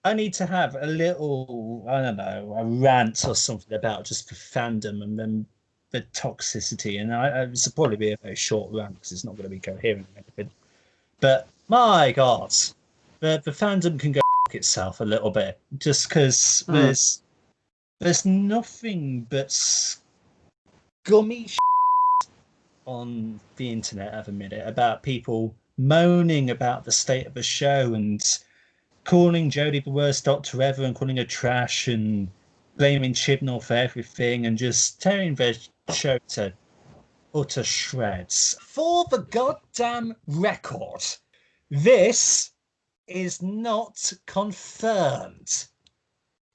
I need to have a little, I don't know, a rant or something about just the fandom and then the toxicity. And it's probably be a very short rant because it's not going to be coherent or anything. But my God, the fandom can go fuck itself a little bit just because Hmm. there's nothing but scummy on the internet at the minute about people moaning about the state of the show and calling Jodie the worst doctor ever and calling her trash and blaming Chibnall for everything and just tearing their show to utter shreds. For the goddamn record, this is not confirmed.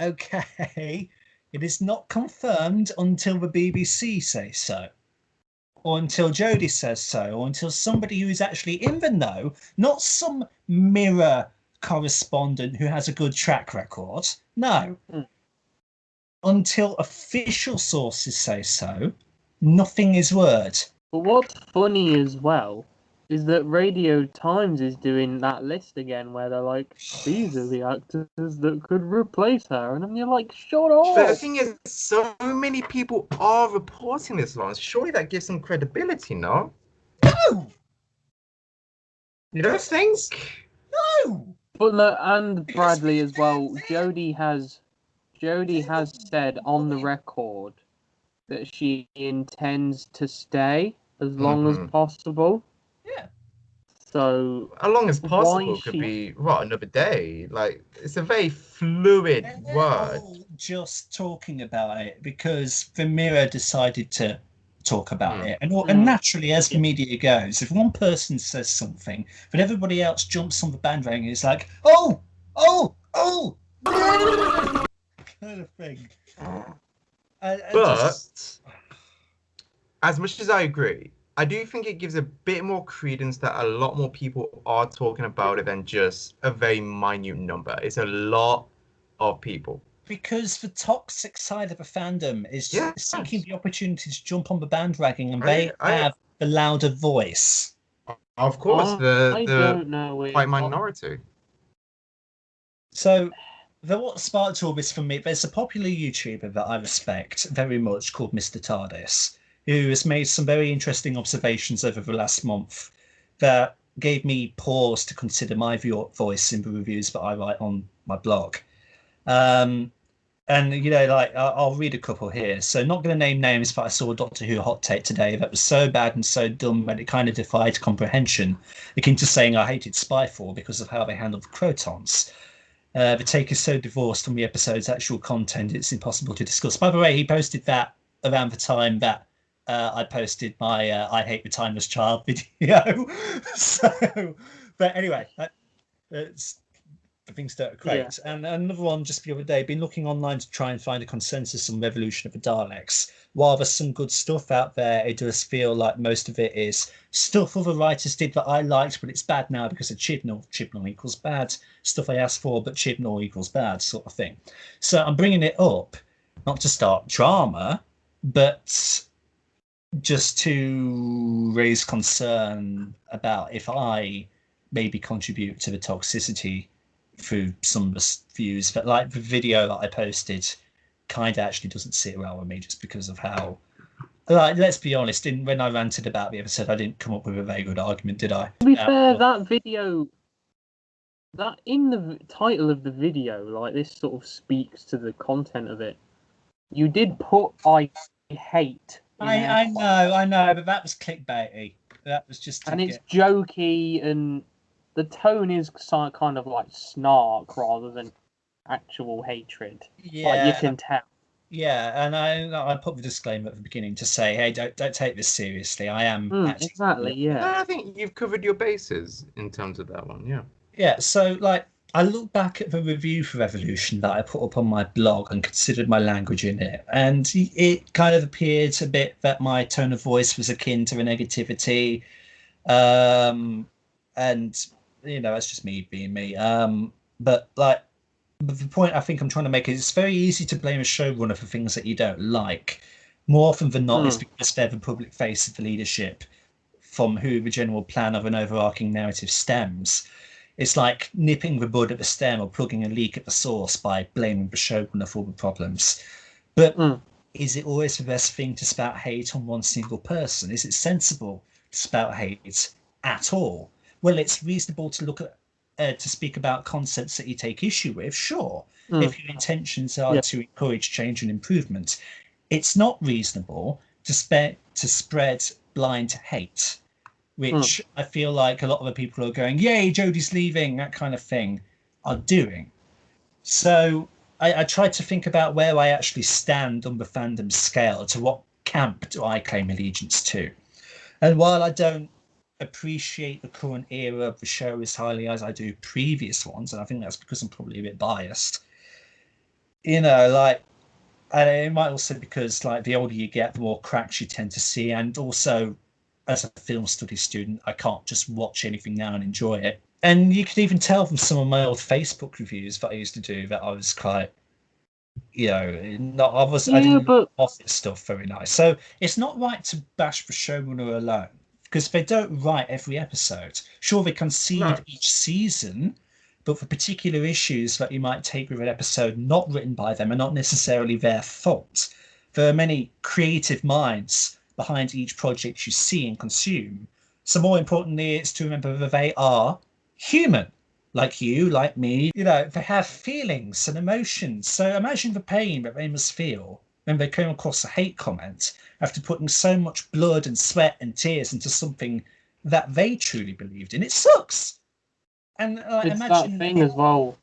Okay? It is not confirmed until the BBC say so. Or until Jodie says so, or until somebody who is actually in the know, not some mirror correspondent who has a good track record. No. Hmm. Until official sources say so, nothing is word. But what's funny as well is that Radio Times is doing that list again where they're like, these are the actors that could replace her. And then you're like, shut But the up! thing is, so many people are reporting this, Lawrence. Surely that gives some credibility, no? No! You don't think? No! But look, and Bradley as well, Jodie has said on the record that she intends to stay as long as possible. Yeah. So As long as why possible is could she... be what, another day. Like, it's a very fluid They're word. all just talking about it because the Mirror decided to talk about it. And naturally, as the media goes, if one person says something, but everybody else jumps on the bandwagon, it's like, oh, kind of thing. But as much as I agree, I do think it gives a bit more credence that a lot more people are talking about it than just a very minute number. It's a lot of people. Because the toxic side of a fandom is Yes. seeking the opportunity to jump on the bandwagon, and I- they I- have the louder voice. Of course, I the don't know it. white minority. So, what sparked all this for me? There's a popular YouTuber that I respect very much called Mr. TARDIS, who has made some very interesting observations over the last month that gave me pause to consider my voice in the reviews that I write on my blog. And like I'll read a couple here. So, not going to name names, but I saw a Doctor Who hot take today that was so bad and so dumb that it kind of defied comprehension, akin to saying I hated Spyfall because of how they handled the Crotons. The take is so divorced from the episode's actual content, it's impossible to discuss. By the way, he posted that around the time that I posted my I Hate the Timeless Child video. But anyway, it's the things that are great. Yeah. And another one just the other day, been looking online to try and find a consensus on Revolution of the Daleks. While there's some good stuff out there, it does feel like most of it is stuff other writers did that I liked, but it's bad now because of Chibnall. Chibnall equals bad. Stuff I asked for, but Chibnall equals bad, sort of thing. So I'm bringing it up, not to start drama, but just to raise concern about if I maybe contribute to the toxicity through some of the views, but like the video that I posted kind of actually doesn't sit well with me just because of how, like, let's be honest, when I ranted about the episode, I didn't come up with a very good argument, did I? To be fair, that video, that in the title of the video, like, this sort of speaks to the content of it. You did put I hate. I know, but that was clickbaity. That was just and it's jokey, and the tone is kind of like snark rather than actual hatred. Yeah, like you can tell. Yeah, and I put the disclaimer at the beginning to say, hey, don't take this seriously. I am actually exactly, yeah. I think you've covered your bases in terms of that one, yeah. Yeah, so like I look back at the review for Revolution that I put up on my blog and considered my language in it, and it kind of appeared a bit that my tone of voice was akin to a negativity, and that's just me being me. But like the point I think I'm trying to make is it's very easy to blame a showrunner for things that you don't like. More often than not, it's because they're the public face of the leadership from who the general plan of an overarching narrative stems. It's like nipping the bud at the stem or plugging a leak at the source by blaming the showrunner for the problems. But is it always the best thing to spout hate on one single person? Is it sensible to spout hate at all? Well, it's reasonable to look at to speak about concepts that you take issue with, sure, if your intentions are to encourage change and improvement. It's not reasonable to spread blind hate, which I feel like a lot of the people who are going, yay, Jodie's leaving, that kind of thing, are doing. So I tried to think about where I actually stand on the fandom scale, to what camp do I claim allegiance to. And while I don't appreciate the current era of the show as highly as I do previous ones, and I think that's because I'm probably a bit biased, like, and it might also be because, like, the older you get, the more cracks you tend to see, and also as a film studies student, I can't just watch anything now and enjoy it. And you could even tell from some of my old Facebook reviews that I used to do that I was quite, I didn't off this stuff very nice. So it's not right to bash the showrunner alone, because they don't write every episode. Sure, they concede each season, but for particular issues that you might take with an episode not written by them are not necessarily their fault. There are many creative minds behind each project you see and consume. So more importantly, it's to remember that they are human, like you, like me. They have feelings and emotions. So imagine the pain that they must feel when they come across a hate comment after putting so much blood and sweat and tears into something that they truly believed in. It sucks. And it's imagine that thing as well.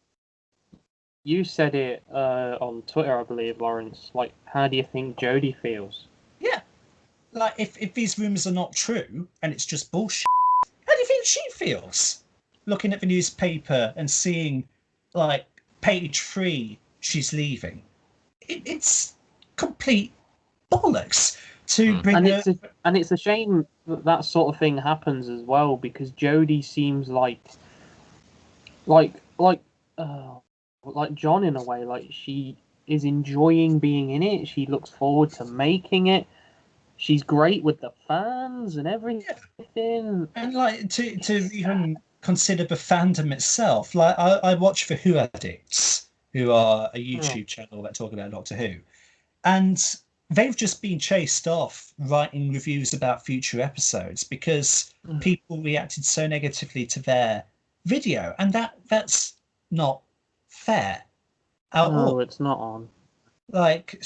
You said it on Twitter, I believe, Lawrence. Like, how do you think Jodie feels? Yeah. Like, if these rumours are not true and it's just bullshit, how do you think she feels? Looking at the newspaper and seeing, like, page 3, she's leaving. It's complete bollocks to bring and it's a shame that sort of thing happens as well, because Jodie seems like John in a way. Like, she is enjoying being in it. She looks forward to making it. She's great with the fans and everything. And like to even consider the fandom itself. Like I watch the Who Addicts, who are a YouTube channel that talk about Doctor Who, and they've just been chased off writing reviews about future episodes because people reacted so negatively to their video, and that's not fair at all. No, it's not on. Like,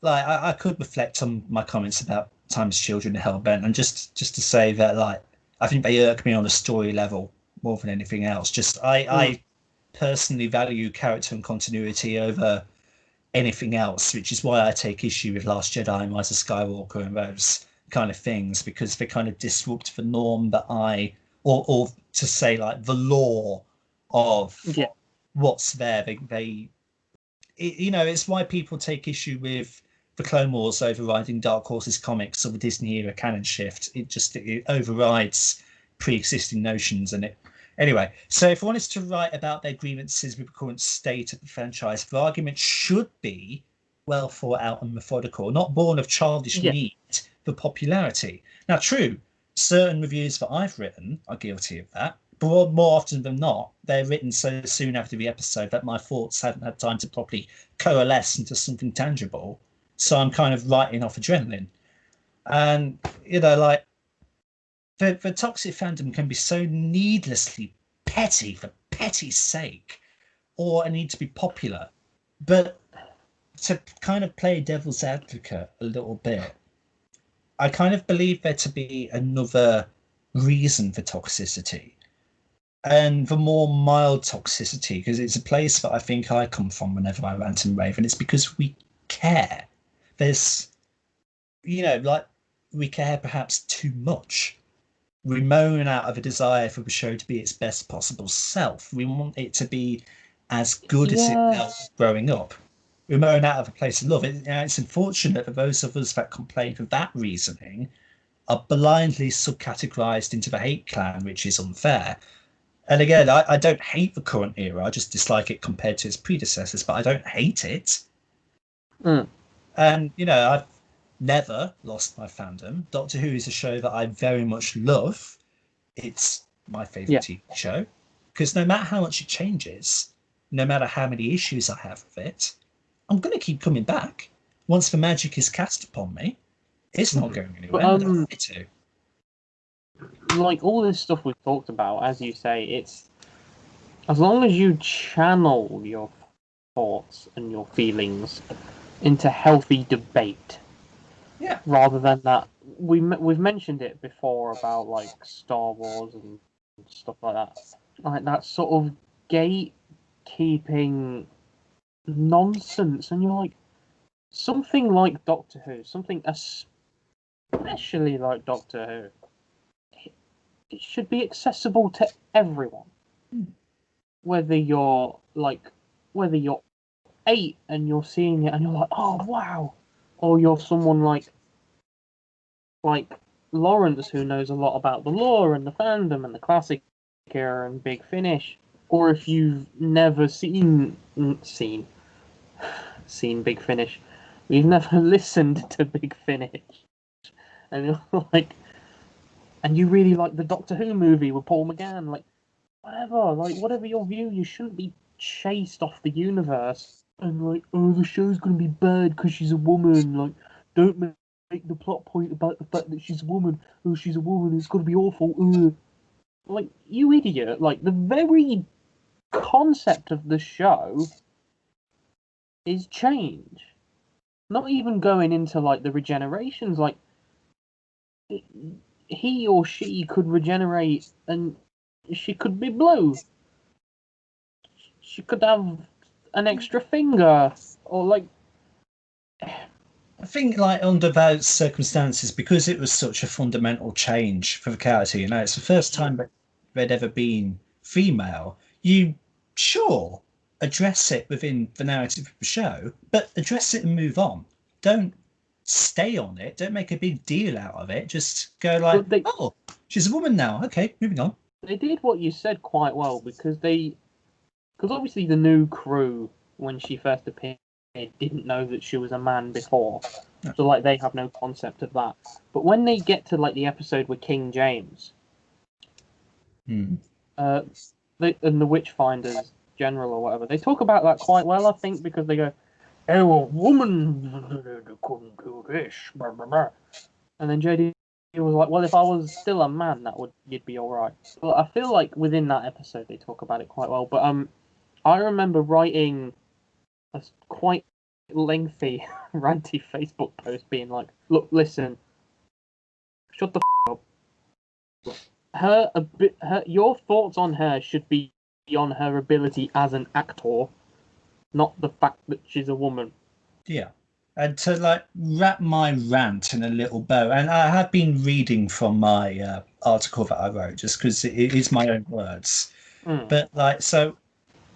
I could reflect on my comments about Time's Children and Hellbent, and just to say that, like, I think they irk me on a story level more than anything else. I personally value character and continuity over anything else, which is why I take issue with Last Jedi and Rise of Skywalker and those kind of things, because they kind of disrupt the norm that or to say, like, the law of what's there. It's why people take issue with the Clone Wars overriding Dark Horse's comics or the Disney era canon shift. It overrides pre-existing notions. Anyway, so if one is to write about their grievances with the current state of the franchise, the argument should be well thought out and methodical, not born of childish need for popularity. Now, true, certain reviews that I've written are guilty of that, but more often than not, they're written so soon after the episode that my thoughts haven't had time to properly coalesce into something tangible. So I'm kind of writing off adrenaline. And, like, the toxic fandom can be so needlessly petty for petty's sake, or a need to be popular. But to kind of play devil's advocate a little bit, I kind of believe there to be another reason for toxicity. And the more mild toxicity, because it's a place that I think I come from whenever I rant and rave, and it's because we care. There's, like, we care perhaps too much. We moan out of a desire for the show to be its best possible self. We want it to be as good as it felt growing up. We moan out of a place of love. It's unfortunate that those of us that complain for that reasoning are blindly subcategorized into the hate clan, which is unfair. And again, I don't hate the current era. I just dislike it compared to its predecessors, but I don't hate it. And, I've never lost my fandom. Doctor Who is a show that I very much love. It's my favourite TV show, because no matter how much it changes, no matter how many issues I have with it, I'm going to keep coming back. Once the magic is cast upon me, it's not going anywhere. I don't want it to. Like all this stuff we've talked about, as you say, it's as long as you channel your thoughts and your feelings into healthy debate, rather than that. We've mentioned it before about like Star Wars and stuff like that, like that sort of gatekeeping nonsense, and you're like, something like Doctor Who, something especially like Doctor Who, it should be accessible to everyone. Whether you're 8 and you're seeing it and you're like, oh wow, or you're someone like Lawrence, who knows a lot about the lore and the fandom and the classic era and Big Finish, or if you've never seen Big Finish, you've never listened to Big Finish, and you're like, and you really like the Doctor Who movie with Paul McGann, like whatever your view, you shouldn't be chased off the universe and like, oh, the show's gonna be bad because she's a woman, like, don't make the plot point about the fact that she's a woman. Oh, she's a woman, it's gonna be awful. Ugh. Like, you idiot, like, the very concept of the show is change. Not even going into like the regenerations, like he or she could regenerate and she could be blue. She could have an extra finger, or like. I think, like, under those circumstances, because it was such a fundamental change for the character, you know, it's the first time that they'd ever been female. You address it within the narrative of the show, but address it and move on. Don't stay on it. Don't make a big deal out of it. Just go like, oh, she's a woman now. Okay, moving on. They did what you said quite well, because obviously the new crew, when she first appeared, didn't know that she was a man before. No. So like they have no concept of that. But when they get to like the episode with King James, and the Witchfinders General or whatever, they talk about that quite well, I think, because they go, oh, a woman couldn't do this, blah, blah, blah. And then JD was like, well, if I was still a man, you'd be alright. Well, I feel like within that episode they talk about it quite well. But I remember writing a quite lengthy, ranty Facebook post being like, look, listen, shut the up. Your thoughts on her should be on her ability as an actor, not the fact that she's a woman. Yeah. And to like wrap my rant in a little bow, and I have been reading from my article that I wrote just because it is my own words. But like, so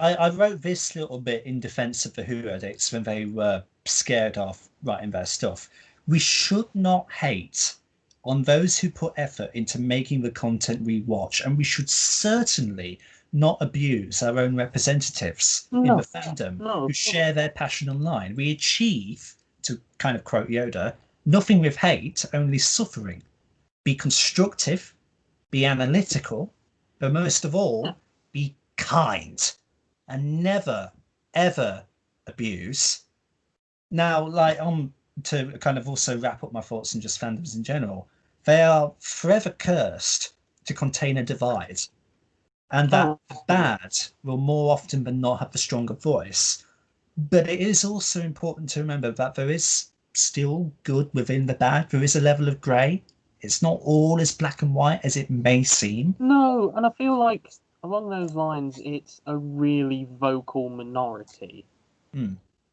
I wrote this little bit in defense of the Who edits when they were scared off writing their stuff. We should not hate on those who put effort into making the content we watch, and we should certainly not abuse our own representatives in the fandom who share their passion online. We achieve, to kind of quote Yoda, nothing with hate, only suffering. Be constructive, be analytical, but most of all, be kind. And never, ever abuse. Now, like, to kind of also wrap up my thoughts on just fandoms in general, they are forever cursed to contain a divide. And that the bad will more often than not have the stronger voice. But it is also important to remember that there is still good within the bad. There is a level of grey. It's not all as black and white as it may seem. No, and I feel like along those lines, it's a really vocal minority